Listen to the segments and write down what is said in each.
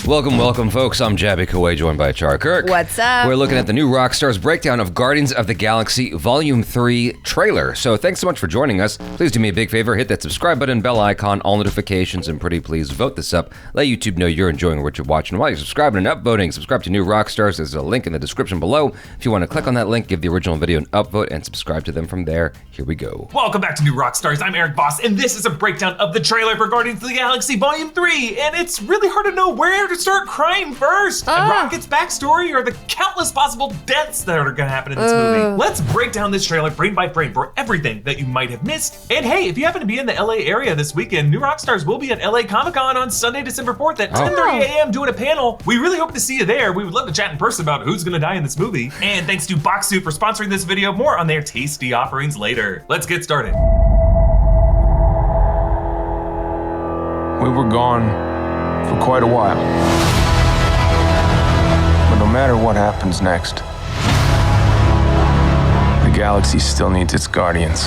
Welcome, folks. I'm Jabby Kaway, joined by ACHARA KIRK. What's up? We're looking at the new Rockstars breakdown of Guardians of the Galaxy Volume 3 trailer. So thanks so much for joining us. Please do me a big favor, hit that subscribe button, bell icon, all notifications, and pretty please vote this up. Let YouTube know you're enjoying what you're watching. While you're subscribing and upvoting, subscribe to New Rockstars. There's a link in the description below. If you want to click on that link, give the original video an upvote, and subscribe to them from there. Here we go. Welcome back to New Rockstars. I'm Eric Voss, and this is a breakdown of the trailer for Guardians of the Galaxy Volume 3. And it's really hard to know where to start crying first. And Rocket's backstory or the countless possible deaths that are gonna happen in this movie. Let's break down this trailer frame by frame for everything that you might have missed. And hey, if you happen to be in the LA area this weekend, New Rockstars will be at LA Comic-Con on Sunday, December 4th at 10:30 a.m. doing a panel. We really hope to see you there. We would love to chat in person about who's gonna die in this movie. And thanks to Boxsuit for sponsoring this video. More on their tasty offerings later. Let's get started. We were gone for quite a while. But no matter what happens next, the galaxy still needs its guardians.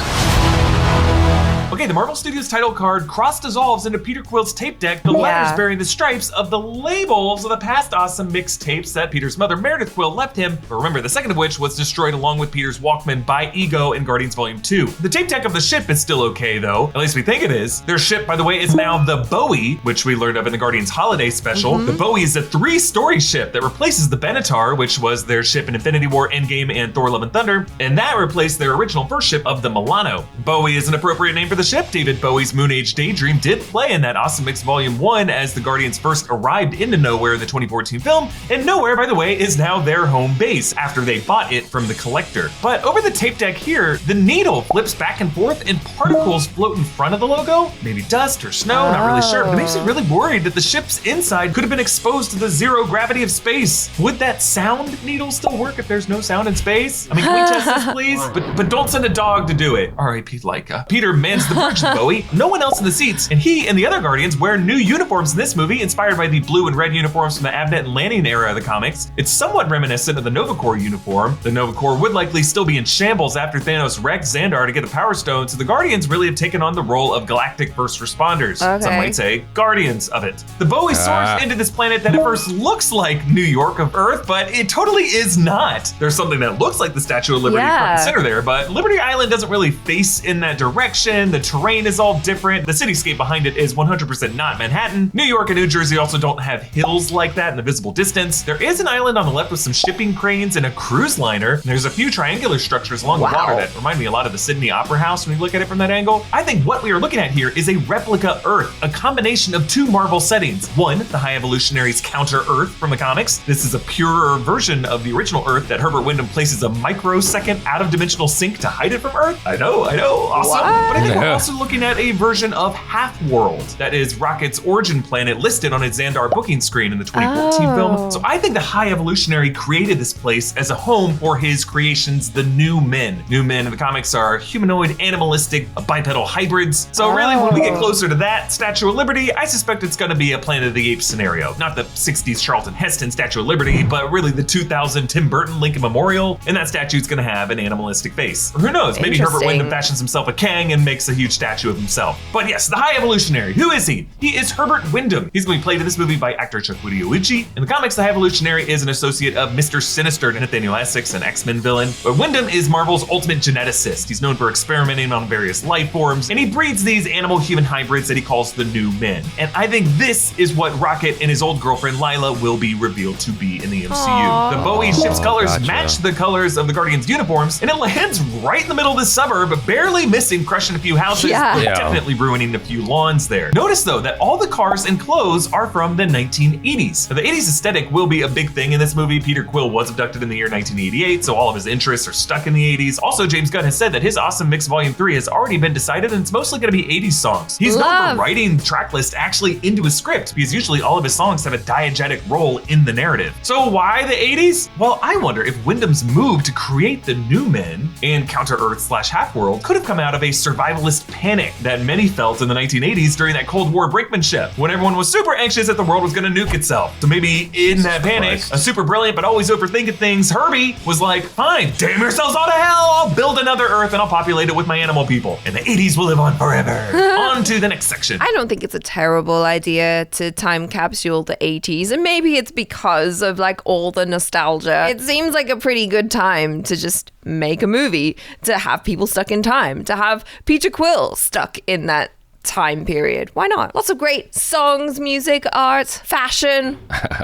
Okay, the Marvel Studios title card cross-dissolves into Peter Quill's tape deck, the letters bearing the stripes of the labels of the past awesome mixtapes that Peter's mother, Meredith Quill, left him. But remember, the second of which was destroyed along with Peter's Walkman by Ego in Guardians Volume 2. The tape deck of the ship is still okay, though. At least we think it is. Their ship, by the way, is now the Bowie, which we learned of in the Guardians Holiday Special. The Bowie is a 3-story ship that replaces the Benatar, which was their ship in Infinity War, Endgame, and Thor: Love and Thunder, and that replaced their original first ship of the Milano. Bowie is an appropriate name for the ship. David Bowie's Moon Age Daydream did play in that Awesome Mix Volume 1 as the Guardians first arrived into Nowhere in the 2014 film, and Nowhere, by the way, is now their home base after they bought it from the Collector. But over the tape deck here, the needle flips back and forth and particles float in front of the logo. Maybe dust or snow, not really sure, but it makes me really worried that the ship's inside could have been exposed to the zero gravity of space. Would that sound needle still work if there's no sound in space? I mean, can we test this, please? But don't send a dog to do it. R.I.P. Laika. Peter mans the bridge, Bowie. No one else in the seats, and he and the other Guardians wear new uniforms in this movie, inspired by the blue and red uniforms from the Abnett and Lanning era of the comics. It's somewhat reminiscent of the Nova Corps uniform. The Nova Corps would likely still be in shambles after Thanos wrecked Xandar to get the Power Stone, so the Guardians really have taken on the role of galactic first responders. Some might say guardians of it. The Bowie soars into this planet that at first looks like New York of Earth, but it totally is not. There's something that looks like the Statue of Liberty front and center there, but Liberty Island doesn't really face in that direction. The terrain is all different. The cityscape behind it is 100% not Manhattan. New York and New Jersey also don't have hills like that in the visible distance. There is an island on the left with some shipping cranes and a cruise liner. And there's a few triangular structures along the water that remind me a lot of the Sydney Opera House when you look at it from that angle. I think what we are looking at here is a replica Earth, a combination of two Marvel settings. One, the High Evolutionary's counter Earth from the comics. This is a purer version of the original Earth that Herbert Wyndham places a microsecond out-of-dimensional sink to hide it from Earth. I know, awesome. But I think we're also looking at a version of Half-World, that is Rocket's origin planet listed on its Xandar booking screen in the 2014 film. So I think the High Evolutionary created this place as a home for his creations, the New Men. New Men in the comics are humanoid, animalistic, bipedal hybrids. So really, when we get closer to that Statue of Liberty, I suspect it's gonna be a Planet of the Apes scenario. Not the 60s Charlton Heston Statue of Liberty, but really the 2000 Tim Burton Lincoln Memorial, and that statue's gonna have an animalistic face. Or who knows, maybe Herbert Wyndham fashions himself a Kang and makes a huge statue of himself. But yes, the High Evolutionary. Who is he? He is Herbert Wyndham. He's going to be played in this movie by actor Chuck Uchi. In the comics, the High Evolutionary is an associate of Mr. Sinister, Nathaniel Essex, an X-Men villain. But Wyndham is Marvel's ultimate geneticist. He's known for experimenting on various life forms, and he breeds these animal-human hybrids that he calls the New Men. And I think this is what Rocket and his old girlfriend Lila will be revealed to be in the MCU. The Bowie ship's colors match the colors of the Guardians' uniforms, and it lands right in the middle of the suburb, barely missing crushing a few houses, but definitely ruining a few lawns there. Notice though that all the cars and clothes are from the 1980s. Now, the 80s aesthetic will be a big thing in this movie. Peter Quill was abducted in the year 1988, so all of his interests are stuck in the 80s. Also, James Gunn has said that his Awesome Mix Volume 3 has already been decided, and it's mostly gonna be 80s songs. He's known for writing track list actually into his script, because usually all of his songs have a diegetic role in the narrative. So why the 80s? Well, I wonder if Wyndham's move to create the New Men and Counter-Earth / Half-World could have come out of a survivalist capitalist panic that many felt in the 1980s during that Cold War brinkmanship, when everyone was super anxious that the world was going to nuke itself. So maybe in that panic, a super brilliant but always overthinking things Herbie was like, fine, damn yourselves all to hell, I'll build another Earth and I'll populate it with my animal people. And the 80s will live on forever. On to the next section. I don't think it's a terrible idea to time capsule the 80s, and maybe it's because of like all the nostalgia. It seems like a pretty good time to just make a movie, to have people stuck in time, to have Peter Quill stuck in that time period. Why not? Lots of great songs, music, art, fashion.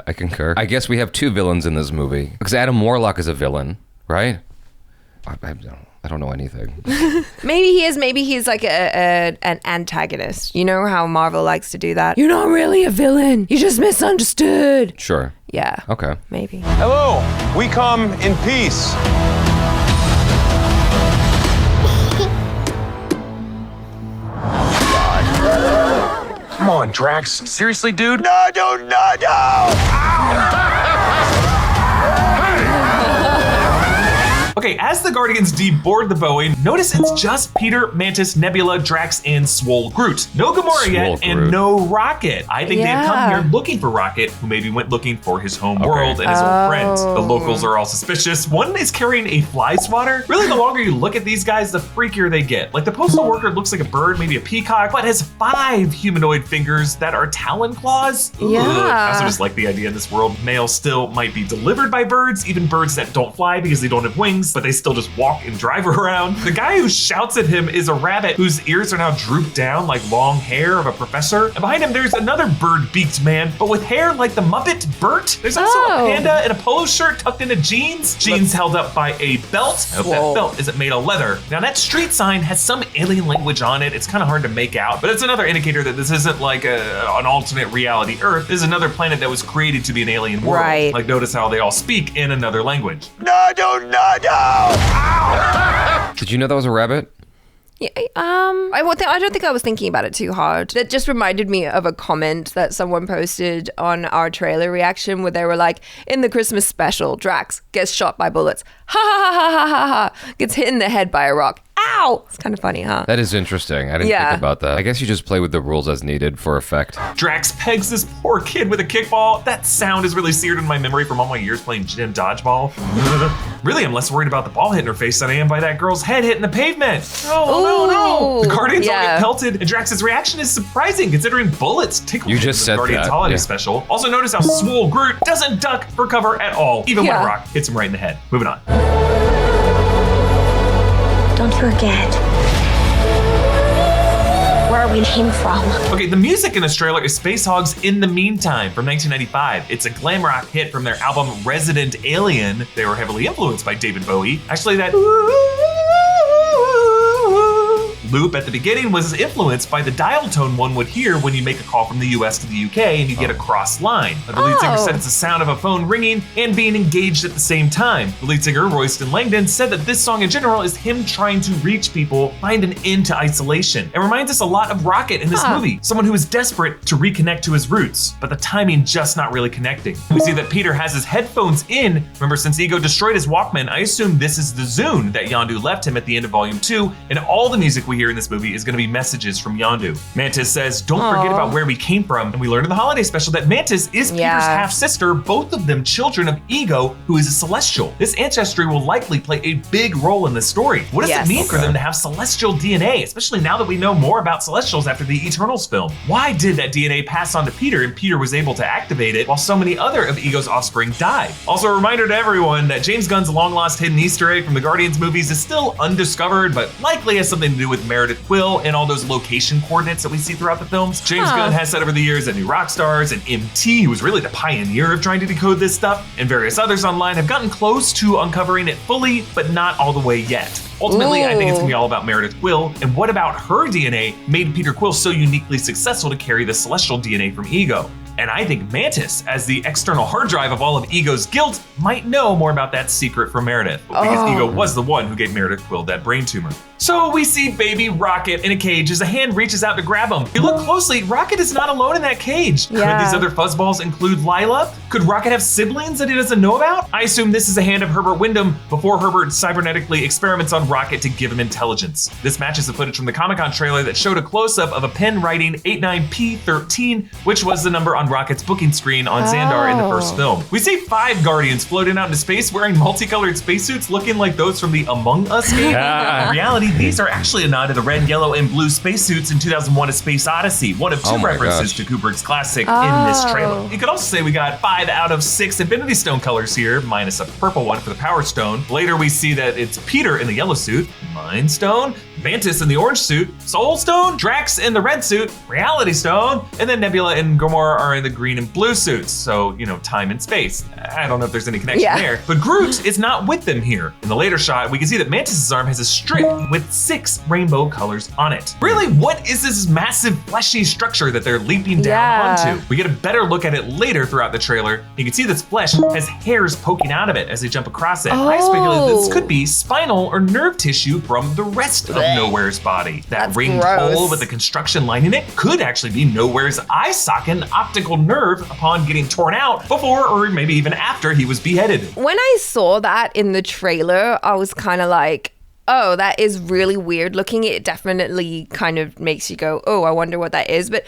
I concur. I guess we have two villains in this movie, because Adam Warlock is a villain, right? I don't know anything. Maybe he is. Maybe he's like an antagonist. You know how Marvel likes to do that? You're not really a villain. You just misunderstood. Sure. Yeah. Okay. Maybe. Hello, we come in peace. Come on, Drax. Seriously, dude? No! Okay, as the Guardians deboard the Boeing, notice it's just Peter, Mantis, Nebula, Drax, and Swole Groot. No Gamora yet, and no Rocket. I think they had come here looking for Rocket, who maybe went looking for his home world and his old friends. The locals are all suspicious. One is carrying a fly swatter. Really, the longer you look at these guys, the freakier they get. Like the postal worker looks like a bird, maybe a peacock, but has 5 humanoid fingers that are talon claws. Yeah. I also just like the idea in this world, mail still might be delivered by birds, even birds that don't fly because they don't have wings, but they still just walk and drive around. The guy who shouts at him is a rabbit whose ears are now drooped down like long hair of a professor. And behind him, there's another bird-beaked man, but with hair like the Muppet Bert. There's also a panda in a polo shirt tucked into jeans. Jeans held up by a belt. I hope that belt isn't made of leather. Now that street sign has some alien language on it. It's kind of hard to make out, but it's another indicator that this isn't like an alternate reality Earth. This is another planet that was created to be an alien world. Right. Like notice how they all speak in another language. No! Ow! Did you know that was a rabbit? Yeah, I don't think I was thinking about it too hard. That just reminded me of a comment that someone posted on our trailer reaction where they were like, in the Christmas special, Drax gets shot by bullets. Ha ha ha ha ha ha. Gets hit in the head by a rock. Ow! It's kind of funny, huh? That is interesting. I didn't think about that. I guess you just play with the rules as needed for effect. Drax pegs this poor kid with a kickball. That sound is really seared in my memory from all my years playing gym dodgeball. Really, I'm less worried about the ball hitting her face than I am by that girl's head hitting the pavement. No. The Guardians all get pelted, and Drax's reaction is surprising considering bullets tickle him in the Guardians holiday special. Also notice how Swole Groot doesn't duck for cover at all, even when a rock hits him right in the head. Moving on. Don't forget where we came from. Okay, the music in this trailer is Space Hog's In the Meantime from 1995. It's a glam rock hit from their album Resident Alien. They were heavily influenced by David Bowie. Actually, that loop at the beginning was influenced by the dial tone one would hear when you make a call from the US to the UK and you get a cross line. The lead singer said it's the sound of a phone ringing and being engaged at the same time. The lead singer, Royston Langdon, said that this song in general is him trying to reach people, find an end to isolation. It reminds us a lot of Rocket in this movie, someone who is desperate to reconnect to his roots, but the timing just not really connecting. We see that Peter has his headphones in. Remember, since Ego destroyed his Walkman, I assume this is the Zune that Yondu left him at the end of Volume 2, and all the music we hear in this movie is going to be messages from Yondu. Mantis says, don't forget about where we came from, and we learned in the holiday special that Mantis is Peter's half-sister, both of them children of Ego, who is a Celestial. This ancestry will likely play a big role in this story. What does it mean for them to have Celestial DNA, especially now that we know more about Celestials after the Eternals film? Why did that DNA pass on to Peter and Peter was able to activate it while so many other of Ego's offspring died? Also a reminder to everyone that James Gunn's long-lost hidden Easter egg from the Guardians movies is still undiscovered, but likely has something to do with Meredith Quill and all those location coordinates that we see throughout the films. James Gunn has said over the years that New Rockstars and MT, who was really the pioneer of trying to decode this stuff, and various others online have gotten close to uncovering it fully, but not all the way yet. Ultimately, I think it's gonna be all about Meredith Quill, and what about her DNA made Peter Quill so uniquely successful to carry the Celestial DNA from Ego? And I think Mantis, as the external hard drive of all of Ego's guilt, might know more about that secret from Meredith, because Ego was the one who gave Meredith Quill that brain tumor. So we see baby Rocket in a cage as a hand reaches out to grab him. If you look closely, Rocket is not alone in that cage. Yeah. Could these other fuzzballs include Lila? Could Rocket have siblings that he doesn't know about? I assume this is a hand of Herbert Wyndham before Herbert cybernetically experiments on Rocket to give him intelligence. This matches the footage from the Comic-Con trailer that showed a close-up of a pen writing 89P13, which was the number on Rocket's booking screen on Xandar in the first film. We see 5 Guardians floating out into space wearing multicolored spacesuits looking like those from the Among Us game. In reality, these are actually a nod to the red, yellow, and blue spacesuits in 2001: A Space Odyssey, one of 2 references to Kubrick's classic in this trailer. You could also say we got 5 out of 6 Infinity Stone colors here, minus a purple one for the Power Stone. Later we see that it's Peter in the yellow suit, Mind Stone, Mantis in the orange suit, Soul Stone, Drax in the red suit, Reality Stone, and then Nebula and Gamora are in the green and blue suits. So, time and space. I don't know if there's any connection there. But Groot is not with them here. In the later shot, we can see that Mantis's arm has a strip with 6 rainbow colors on it. Really, what is this massive fleshy structure that they're leaping down onto? We get a better look at it later throughout the trailer. You can see this flesh has hairs poking out of it as they jump across it. I speculate this could be spinal or nerve tissue from the rest of Nowhere's body. That ringed hole with the construction lining it could actually be Nowhere's eye socket and optical nerve upon getting torn out before or maybe even after he was beheaded. When I saw that in the trailer, I was kind of like, oh, that is really weird looking. It definitely kind of makes you go, oh, I wonder what that is. But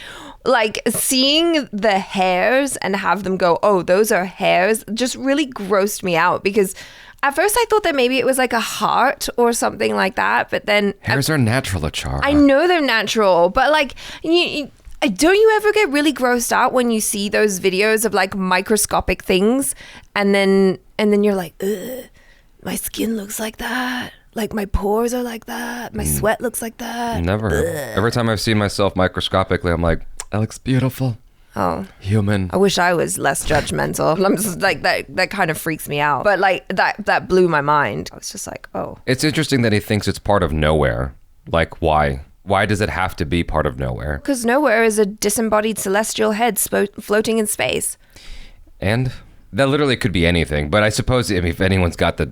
like seeing the hairs and have them go, oh, those are hairs, just really grossed me out because at first I thought that maybe it was like a heart or something like that. But then hairs are natural, ACHARA. I know they're natural, but like don't you ever get really grossed out when you see those videos of like microscopic things and then you're like, ugh, my skin looks like that. Like my pores are like that. My sweat looks like that. Never. Ugh. Every time I've seen myself microscopically, I'm like, that looks beautiful. Oh, human. I wish I was less judgmental. I'm just like that kind of freaks me out. But like that blew my mind. I was just like, oh. It's interesting that he thinks it's part of Nowhere. Like, why? Why does it have to be part of Nowhere? Because Nowhere is a disembodied celestial head floating in space. And that literally could be anything. But I suppose if anyone's got the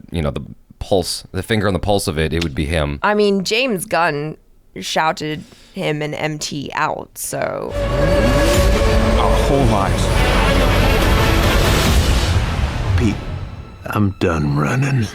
pulse, the finger on the pulse of it, it would be him. I mean, James Gunn shouted him and MT out, so. Our whole lives. Pete, I'm done running.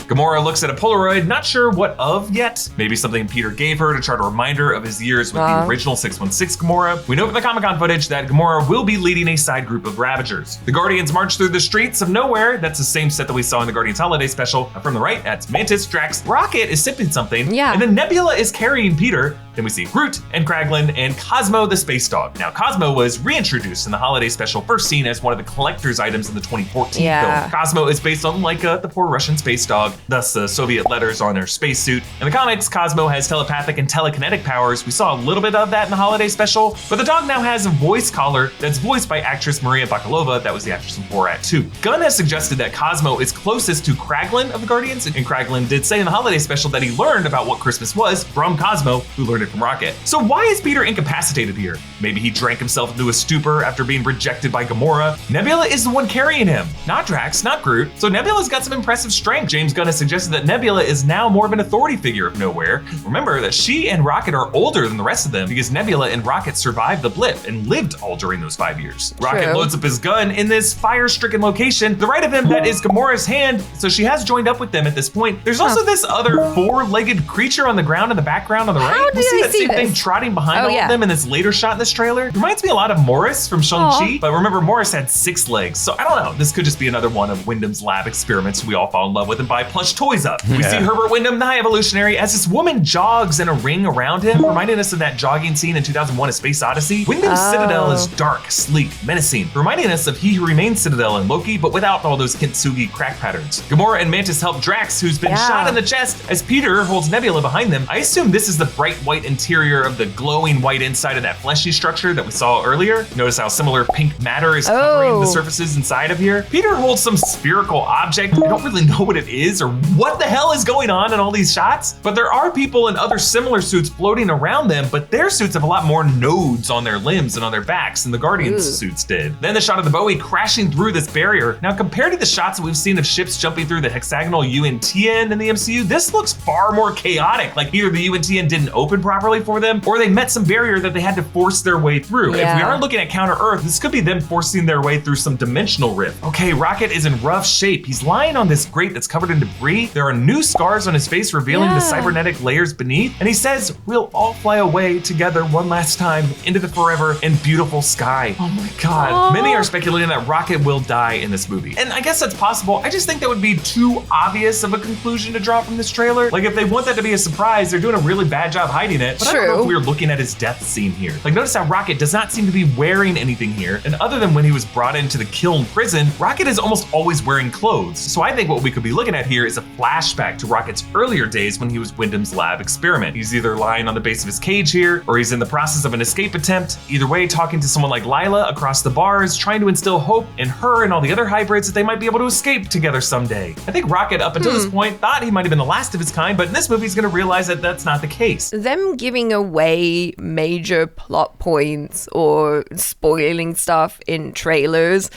Gamora looks at a Polaroid, not sure what of yet. Maybe something Peter gave her to chart a reminder of his years with the original 616 Gamora. We know from the Comic-Con footage that Gamora will be leading a side group of Ravagers. The Guardians march through the streets of Nowhere. That's the same set that we saw in the Guardians Holiday Special. From the right, that's Mantis, Drax, Rocket is sipping something. Yeah. And then Nebula is carrying Peter. Then we see Groot and Kraglin and Cosmo the Space Dog. Now, Cosmo was reintroduced in the Holiday Special, first seen as one of the collector's items in the 2014 film. Cosmo is based on Laika, the poor Russian space dog, thus the Soviet letters on their spacesuit. In the comics, Cosmo has telepathic and telekinetic powers. We saw a little bit of that in the Holiday Special, but the dog now has a voice collar that's voiced by actress Maria Bakalova. That was the actress in Borat 2. Gunn has suggested that Cosmo is closest to Kraglin of the Guardians, and Kraglin did say in the Holiday Special that he learned about what Christmas was from Cosmo, who learned it from Rocket. So why is Peter incapacitated here? Maybe he drank himself into a stupor after being rejected by Gamora. Nebula is the one carrying him, not Drax, not Groot. So Nebula's got some impressive strength. James Gunn has suggested that Nebula is now more of an authority figure of Nowhere. Remember that she and Rocket are older than the rest of them because Nebula and Rocket survived the blip and lived all during those 5 years. Rocket loads up his gun in this fire-stricken location. To the right of him, that is Gamora's hand, so she has joined up with them at this point. There's also this other 4-legged creature on the ground in the background on the right. How did I see this? Thing trotting behind all of them in this later shot in this trailer. Reminds me a lot of Morris from Shang-Chi, but remember Morris had 6 legs, so I don't know. This could just be another one of Wyndham's lab experiments we all fall in love with and buy plush toys of. We see Herbert Wyndham, the High Evolutionary, as this woman jogs in a ring around him, reminding us of that jogging scene in 2001: A Space Odyssey. Wyndham's citadel is dark, sleek, menacing, reminding us of He Who Remains citadel in Loki, but without all those kintsugi crack patterns. Gamora and Mantis help Drax, who's been shot in the chest, as Peter holds Nebula behind them. I assume this is the bright white interior of the glowing white inside of that fleshy structure that we saw earlier. Notice how similar pink matter is covering the surfaces inside of here. Peter holds some spherical object. I don't really know what it is or or what the hell is going on in all these shots. But there are people in other similar suits floating around them, but their suits have a lot more nodes on their limbs and on their backs than the Guardians suits did. Then the shot of the Bowie crashing through this barrier. Now compared to the shots that we've seen of ships jumping through the hexagonal UNTN in the MCU, this looks far more chaotic. Like either the UNTN didn't open properly for them, or they met some barrier that they had to force their way through. Yeah. If we are looking at Counter-Earth, this could be them forcing their way through some dimensional rift. Okay, Rocket is in rough shape. He's lying on this grate that's covered in debris. There are new scars on his face revealing the cybernetic layers beneath. And he says, we'll all fly away together one last time into the forever and beautiful sky. Oh my God. Many are speculating that Rocket will die in this movie. And I guess that's possible. I just think that would be too obvious of a conclusion to draw from this trailer. Like if they want that to be a surprise, they're doing a really bad job hiding it. But I don't know if we're looking at his death scene here. Like notice how Rocket does not seem to be wearing anything here. And other than when he was brought into the Kiln prison, Rocket is almost always wearing clothes. So I think what we could be looking at here is a flashback to Rocket's earlier days when he was Wyndham's lab experiment. He's either lying on the base of his cage here, or he's in the process of an escape attempt. Either way, talking to someone like Lila across the bars, trying to instill hope in her and all the other hybrids that they might be able to escape together someday. I think Rocket, up until this point, thought he might have been the last of his kind, but in this movie, he's gonna realize that that's not the case. Them giving away major plot points or spoiling stuff in trailers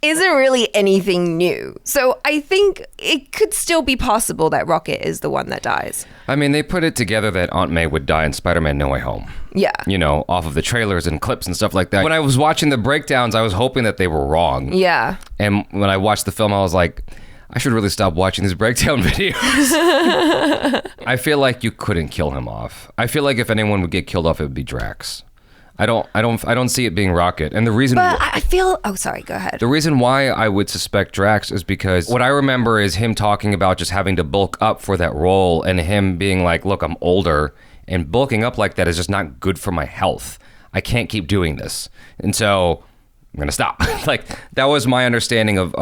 isn't really anything new. So I think it could still be possible that Rocket is the one that dies. I mean, they put it together that Aunt May would die in Spider-Man No Way Home. Yeah. You know, off of the trailers and clips and stuff like that. When I was watching the breakdowns, I was hoping that they were wrong. Yeah. And when I watched the film, I was like, I should really stop watching these breakdown videos. I feel like you couldn't kill him off. I feel like if anyone would get killed off, it would be Drax. I don't see it being Rocket. And the reason I feel, oh, sorry, go ahead. The reason why I would suspect Drax is because what I remember is him talking about just having to bulk up for that role and him being like, look, I'm older, and bulking up like that is just not good for my health. I can't keep doing this. And so I'm gonna stop. Like that was my understanding of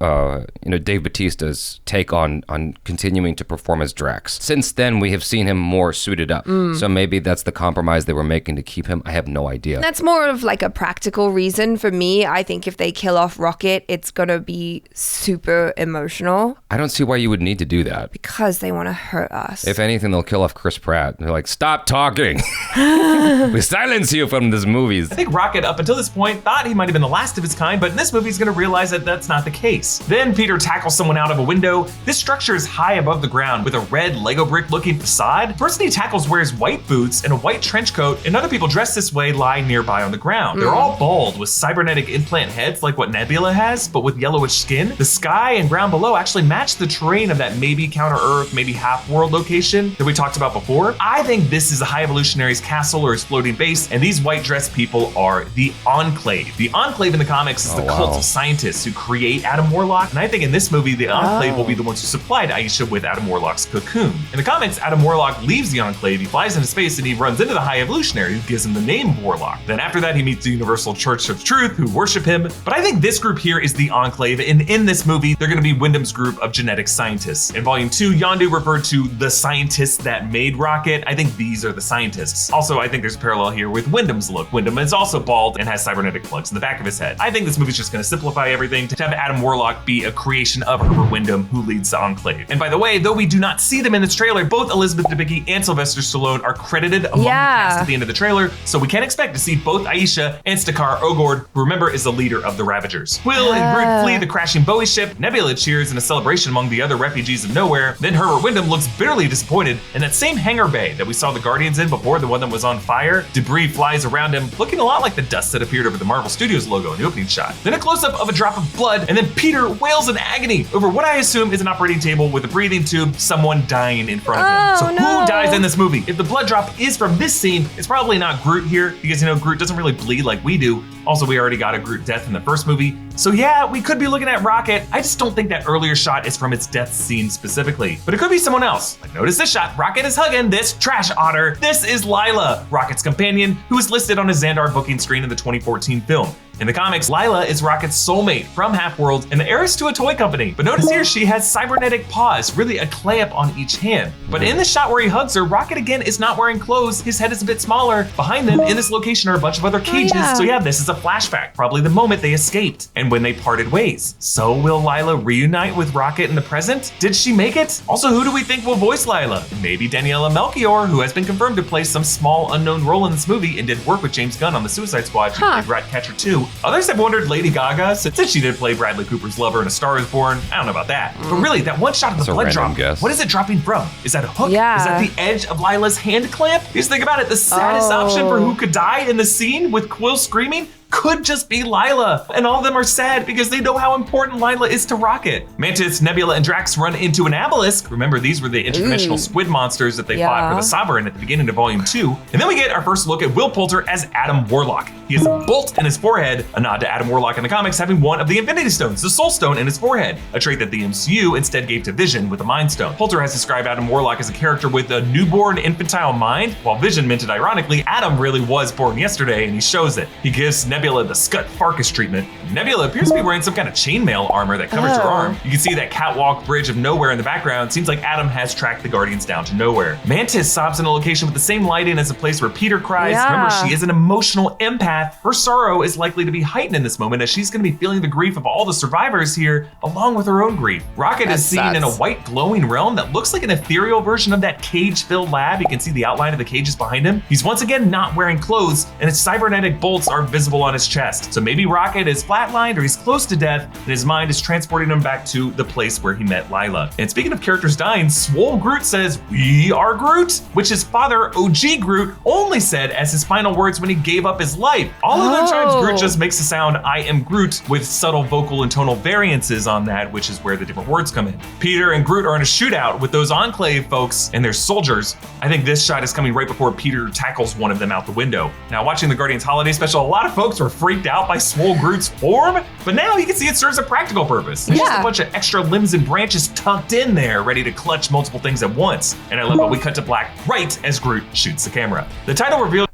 Dave Bautista's take on continuing to perform as Drax. Since then, we have seen him more suited up. So maybe that's the compromise they were making to keep him. I have no idea. That's more of like a practical reason for me. I think if they kill off Rocket, it's gonna be super emotional. I don't see why you would need to do that. Because they want to hurt us. If anything, they'll kill off Chris Pratt. They're like, stop talking. We silence you from these movies. I think Rocket, up until this point, thought he might have been the last of his kind, but in this movie, he's gonna realize that that's not the case. Then Peter tackles someone out of a window. This structure is high above the ground with a red Lego brick looking facade. The person he tackles wears white boots and a white trench coat, and other people dressed this way lie nearby on the ground. They're all bald with cybernetic implant heads like what Nebula has, but with yellowish skin. The sky and ground below actually match the terrain of that maybe Counter-Earth, maybe half-world location that we talked about before. I think this is a High Evolutionary's castle or his floating base, and these white dressed people are the Enclave. The Enclave in the comics is the cult of scientists who create Adam Warlock, and I think in this movie, the Enclave will be the ones who supplied Aisha with Adam Warlock's cocoon. In the comics, Adam Warlock leaves the Enclave, he flies into space, and he runs into the High Evolutionary, who gives him the name Warlock. Then after that, he meets the Universal Church of Truth, who worship him. But I think this group here is the Enclave, and in this movie, they're gonna be Wyndham's group of genetic scientists. In Volume 2, Yondu referred to the scientists that made Rocket. I think these are the scientists. Also, I think there's a parallel here with Wyndham's look. Wyndham is also bald and has cybernetic plugs in the back of his head. I think this movie's just gonna simplify everything to have Adam Warlock be a creation of Herbert Wyndham, who leads the Enclave. And by the way, though we do not see them in this trailer, both Elizabeth Debicki and Sylvester Stallone are credited among the cast at the end of the trailer, so we can expect to see both Aisha and Stakar Ogord, who remember is the leader of the Ravagers. Quill and Groot flee the crashing Bowie ship, Nebula cheers in a celebration among the other refugees of nowhere, then Herbert Wyndham looks bitterly disappointed in that same hangar bay that we saw the Guardians in before, the one that was on fire. Debris flies around him, looking a lot like the dust that appeared over the Marvel Studios logo in the opening shot. Then a close-up of a drop of blood, and then Peter wails in agony over what I assume is an operating table with a breathing tube, someone dying in front of him. So who dies in this movie? If the blood drop is from this scene, it's probably not Groot here, because Groot doesn't really bleed like we do. Also, we already got a Groot death in the first movie. So yeah, we could be looking at Rocket. I just don't think that earlier shot is from its death scene specifically, but it could be someone else. Like notice this shot, Rocket is hugging this trash otter. This is Lila, Rocket's companion, who is listed on his Xandar booking screen in the 2014 film. In the comics, Lila is Rocket's soulmate from Half-World and the heiress to a toy company. But notice here, she has cybernetic paws, really a clamp on each hand. But in the shot where he hugs her, Rocket again is not wearing clothes. His head is a bit smaller. Behind them in this location are a bunch of other cages. So yeah, this is a flashback, probably the moment they escaped and when they parted ways. So will Lila reunite with Rocket in the present? Did she make it? Also, who do we think will voice Lila? Maybe Daniela Melchior, who has been confirmed to play some small unknown role in this movie and did work with James Gunn on the Suicide Squad. She played Ratcatcher 2. Others have wondered Lady Gaga, since she did play Bradley Cooper's lover in A Star Is Born. I don't know about that. But really, that one shot of the blood drop, what is it dropping from? Is that a hook? Yeah. Is that the edge of Lila's hand clamp? Just think about it, the saddest option for who could die in the scene with Quill screaming could just be Lila. And all of them are sad because they know how important Lila is to Rocket. Mantis, Nebula, and Drax run into an obelisk. Remember, these were the interdimensional squid monsters that they fought for the Sovereign at the beginning of Volume 2. And then we get our first look at Will Poulter as Adam Warlock. He has a bolt in his forehead, a nod to Adam Warlock in the comics having one of the Infinity Stones, the Soul Stone, in his forehead, a trait that the MCU instead gave to Vision with the Mind Stone. Poulter has described Adam Warlock as a character with a newborn infantile mind, while Vision meant it ironically. Adam really was born yesterday, and he shows it. He gives Nebula the Scut Farkas treatment. Nebula appears to be wearing some kind of chainmail armor that covers her arm. You can see that catwalk bridge of nowhere in the background. Seems like Adam has tracked the Guardians down to nowhere. Mantis sobs in a location with the same lighting as a place where Peter cries. Remember, she is an emotional empath. Her sorrow is likely to be heightened in this moment as she's going to be feeling the grief of all the survivors here, along with her own grief. Rocket is seen in a white glowing realm that looks like an ethereal version of that cage-filled lab. You can see the outline of the cages behind him. He's once again not wearing clothes, and his cybernetic bolts are visible on his chest. So maybe Rocket is flatlined or he's close to death, and his mind is transporting him back to the place where he met Lila. And speaking of characters dying, Swole Groot says, "We are Groot," which his father, OG Groot, only said as his final words when he gave up his life. All other times, Groot just makes the sound, "I am Groot," with subtle vocal and tonal variances on that, which is where the different words come in. Peter and Groot are in a shootout with those Enclave folks and their soldiers. I think this shot is coming right before Peter tackles one of them out the window. Now, watching the Guardians Holiday Special, a lot of folks were freaked out by Swole Groot's form, but now you can see it serves a practical purpose. There's just a bunch of extra limbs and branches tucked in there, ready to clutch multiple things at once. And I love how we cut to black right as Groot shoots the camera. The title reveal.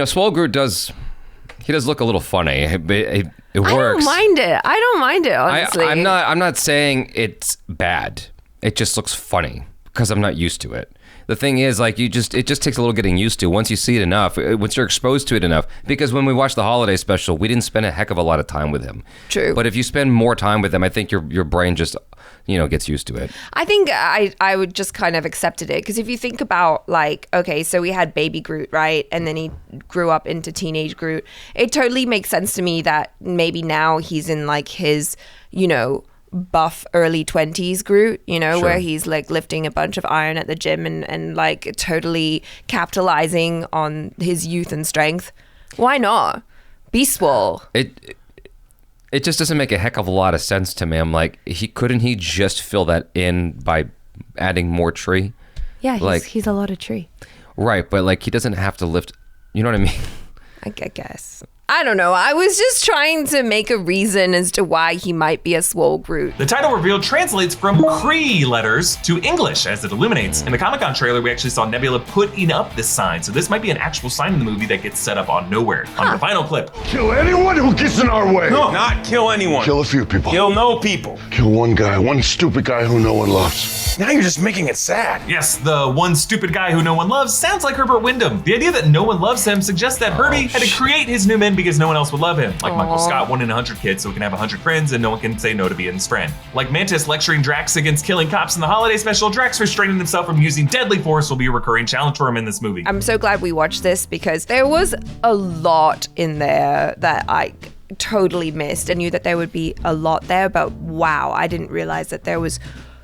Swole Groot does look a little funny. It works. I don't mind it, honestly. I'm not saying it's bad. It just looks funny because I'm not used to it. The thing is, like, it just takes a little getting used to once you see it enough, once you're exposed to it enough. Because when we watched the holiday special, we didn't spend a heck of a lot of time with him. True. But if you spend more time with him, I think your brain just, gets used to it. I think I would just kind of accepted it. Because if you think about, like, okay, so we had baby Groot, right? And then he grew up into teenage Groot. It totally makes sense to me that maybe now he's in, like, his, buff early 20s Groot, where he's like lifting a bunch of iron at the gym and like totally capitalizing on his youth and strength. Why not? Be swole. It just doesn't make a heck of a lot of sense to me. I'm like, couldn't he just fill that in by adding more tree? Yeah, he's a lot of tree. Right, but like he doesn't have to lift, you know what I mean? I guess. I don't know. I was just trying to make a reason as to why he might be a Swole Groot. The title reveal translates from Cree letters to English as it illuminates. In the Comic-Con trailer, we actually saw Nebula putting up this sign. So this might be an actual sign in the movie that gets set up on nowhere. On the final clip. Kill anyone who gets in our way. No, not kill anyone. Kill a few people. Kill no people. Kill one guy, one stupid guy who no one loves. Now you're just making it sad. Yes, the one stupid guy who no one loves sounds like Herbert Wyndham. The idea that no one loves him suggests that Herbie had to create his new men because no one else would love him. Like Michael Scott, 1 in 100 kids, so he can have 100 friends and no one can say no to being his friend. Like Mantis lecturing Drax against killing cops in the holiday special, Drax restraining himself from using deadly force will be a recurring challenge for him in this movie. I'm so glad we watched this because there was a lot in there that I totally missed. I knew that there would be a lot there, but wow, I didn't realize that there was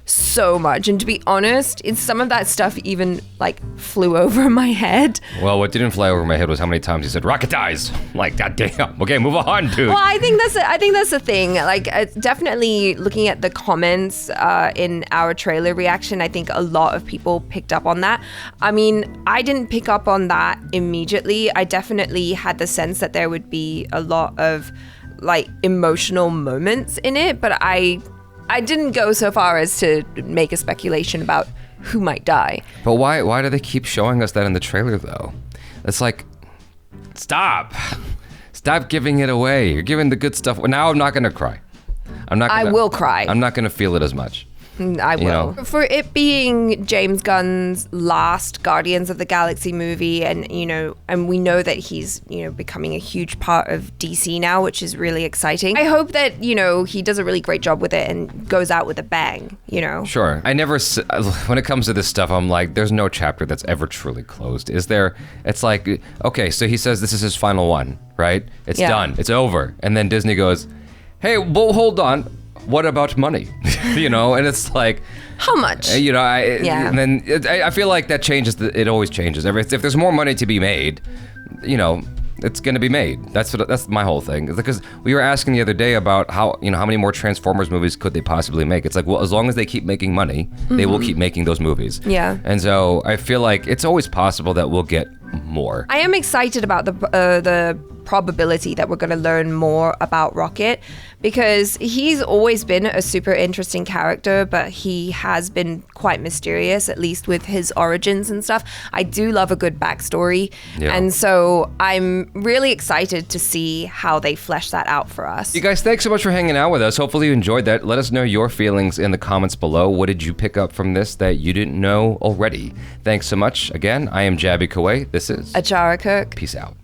so much. And to be honest, some of that stuff even like flew over my head. Well, what didn't fly over my head was how many times he said "Rocket dies." Like, goddamn. Okay, move on, dude. Well, I think that's the thing. Like, definitely looking at the comments in our trailer reaction, I think a lot of people picked up on that. I mean, I didn't pick up on that immediately. I definitely had the sense that there would be a lot of like emotional moments in it, but I didn't go so far as to make a speculation about who might die. But why do they keep showing us that in the trailer, though? It's like, stop giving it away. You're giving the good stuff. Now I'm not going to cry. I will cry. I'm not going to feel it as much. I will. know. For it being James Gunn's last Guardians of the Galaxy movie, and we know that he's, becoming a huge part of DC now, which is really exciting. I hope that, he does a really great job with it and goes out with a bang, Sure. When it comes to this stuff, I'm like, there's no chapter that's ever truly closed. Is there? It's like, okay, so he says this is his final one, right? It's done. It's over. And then Disney goes, hey, well, hold on. What about money? And it's like, how much? And then I feel like that changes. It always changes. If there's more money to be made, it's going to be made. That's my whole thing. Because we were asking the other day about how many more Transformers movies could they possibly make. It's like, well, as long as they keep making money, they will keep making those movies. Yeah. And so I feel like it's always possible that we'll get more. I am excited about the probability that we're going to learn more about Rocket, because he's always been a super interesting character, but he has been quite mysterious, at least with his origins and stuff. I do love a good backstory, and so I'm really excited to see how they flesh that out for us. You guys, thanks so much for hanging out with us. Hopefully you enjoyed that. Let us know your feelings in the comments below. What did you pick up from this that you didn't know already? Thanks so much. Again, I am Jabby Kuwait. This is ACHARA KIRK. Peace out.